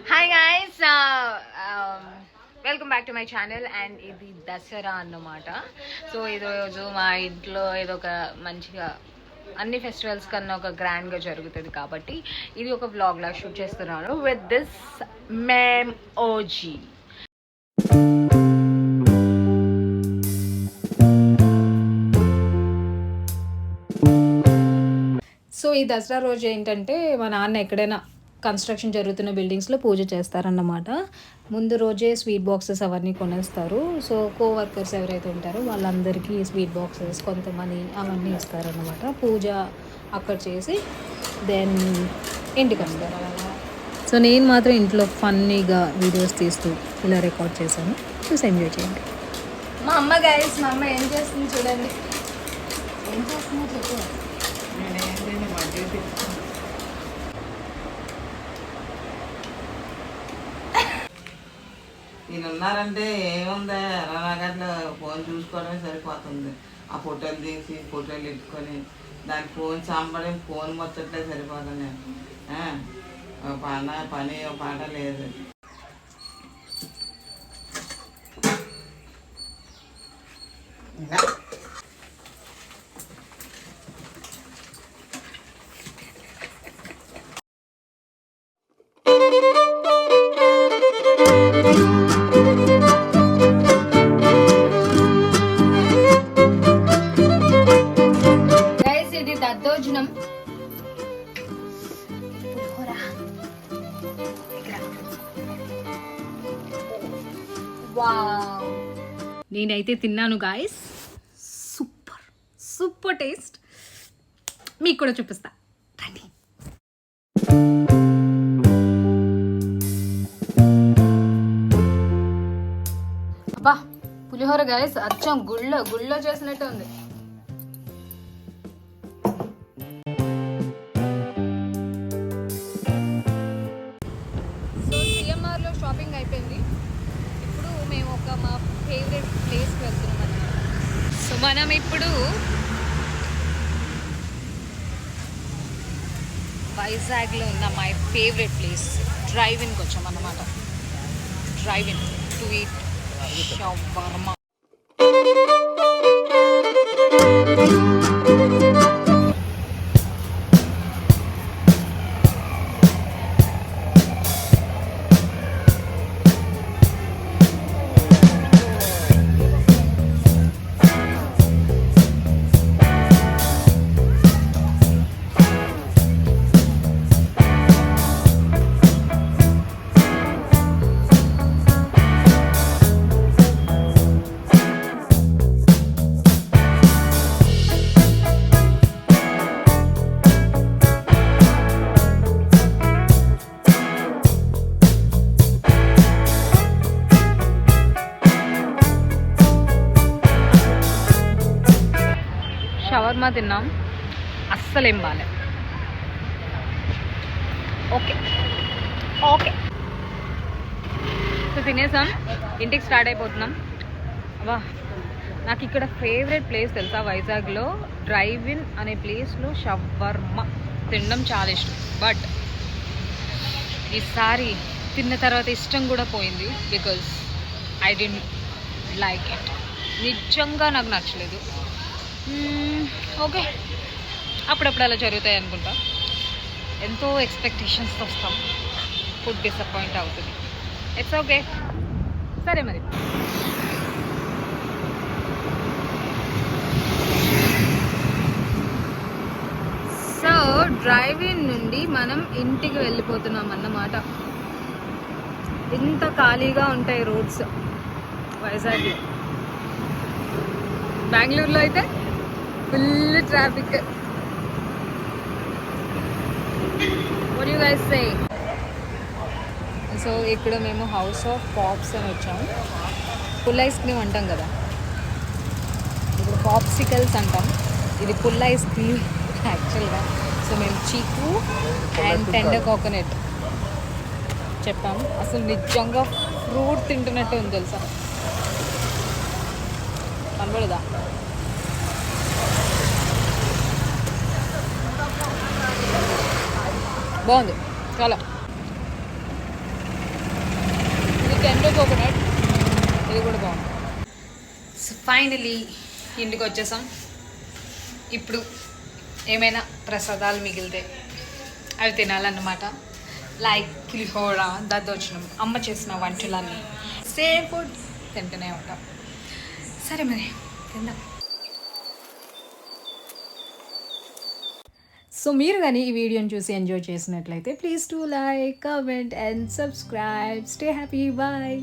Hi guys, welcome back to my channel. And ఇది దసరా అన్నమాట. So ఈరోజు మా ఇంట్లో ఏదో ఒక మంచిగా అన్ని ఫెస్టివల్స్ కన్నా ఒక గ్రాండ్గా జరుగుతుంది కాబట్టి ఇది ఒక వ్లాగ్ లా షూట్ చేస్తున్నాను with this ma'am OG. So ఈ దసరా రోజు ఏంటంటే మా నాన్న ఎక్కడైనా కన్స్ట్రక్షన్ జరుగుతున్న బిల్డింగ్స్లో పూజ చేస్తారన్నమాట. ముందు రోజే స్వీట్ బాక్సెస్ అవన్నీ కొనేస్తారు. సో కోవర్కర్స్ ఎవరైతే ఉంటారో వాళ్ళందరికీ స్వీట్ బాక్సెస్, కొంత మనీ అవన్నీ ఇస్తారన్నమాట. పూజ అక్కడ చేసి దెన్ ఇంటికి వస్తారు. సో నేను మాత్రం ఇంట్లో ఫన్నీగా వీడియోస్ తీస్తూ ఇలా రికార్డ్ చేశాను. చూసి ఎంజాయ్ చేయండి. మా అమ్మ గైస్, మా అమ్మ ఏం చేస్తుంది చూడండి. ఏం చేస్తుందో చెప్పు. ఈయన ఉన్నారంటే ఏముందా, 24 గంటలు ఫోన్ చూసుకోవడమే సరిపోతుంది. ఆ ఫోటోలు తీసి ఫోటోలు ఇట్టుకొని దానికి ఫోన్ చంపడం, ఫోన్ మొత్తట్లే సరిపోతుంది. పని పాట లేదు. దద్దోజనం నేనైతే తిన్నాను గాయస్. Super super taste. మీకు కూడా చూపిస్తా రండి. అబ్బా పులిహోర గాయస్ అచ్చం గుళ్ళో చేసినట్టు ఉంది. షాపింగ్ అయిపోయింది. ఇప్పుడు మేము మా ఫేవరెట్ ప్లేస్కి వెళ్తున్నాం అన్నమాట. సో మనం ఇప్పుడు వైజాగ్లో ఉన్న మై ఫేవరెట్ ప్లేస్ డ్రైవ్-ఇన్కి వచ్చాం అన్నమాట. Drive-in to eat shawarma. Shawarma తిన్నాం, అస్సలేం బాలే. ఓకే సో తినేసాం, ఇంటికి స్టార్ట్ అయిపోతున్నాం. వా, నాకు ఇక్కడ ఫేవరెట్ ప్లేస్ తెలుసా వైజాగ్లో, డ్రైవ్-ఇన్ అనే ప్లేస్లో షవర్మా తినడం చాలా ఇష్టం. బట్ ఈసారి తిన్న తర్వాత ఇష్టం కూడా పోయింది. Because I don't like it. నిజంగా నాకు నచ్చలేదు. ఓకే, అప్పుడప్పుడు అలా జరుగుతాయి అనుకుంటా. ఎంతో ఎక్స్పెక్టేషన్స్తో వస్తాం, ఫుడ్ డిసప్పాయింట్ అవుతుంది. It's okay. సరే మరి. సో డ్రైవ్-ఇన్ నుండి మనం ఇంటికి వెళ్ళిపోతున్నాం అన్నమాట. ఇంత ఖాళీగా ఉంటాయి రోడ్స్ వైజాగ్లో. బెంగళూరులో అయితే full traffic. What you guys say? So ఇక్కడ మేము హౌస్ ఆఫ్ పాప్స్ అని వచ్చాము. పుల్ ఐస్ క్రీమ్ అంటాం కదా, ఇప్పుడు పాప్సికల్స్ అంటాం. ఇది పుల్ ఐస్ క్రీమ్ యాక్చువల్గా. సో మేము చీకు అండ్ టెండర్ కోకోనట్ చెప్పాము. అసలు నిజంగా ఫ్రూట్ తింటున్నట్టు ఉంది తెలుసా, కనబడదా? బాగుంది చాలా. టెండో కోకోనట్, ఇది కూడా బాగుంది. సో ఫైనలీ ఇంటికి వచ్చేసాం. ఇప్పుడు ఏమైనా ప్రసాదాలు మిగిలితే అవి తినాలన్నమాట. లైక్ పులిహోర, దద్దోజనం, అమ్మ చేసిన వంటలన్నీ సేమ్ ఫుడ్ తింటూనే ఉంటాం. సరే మరి తిందాం. సో మీరు కానీ ఈ వీడియోని చూసి ఎంజాయ్ చేసినట్లయితే please to like, comment and subscribe. Stay happy. Bye.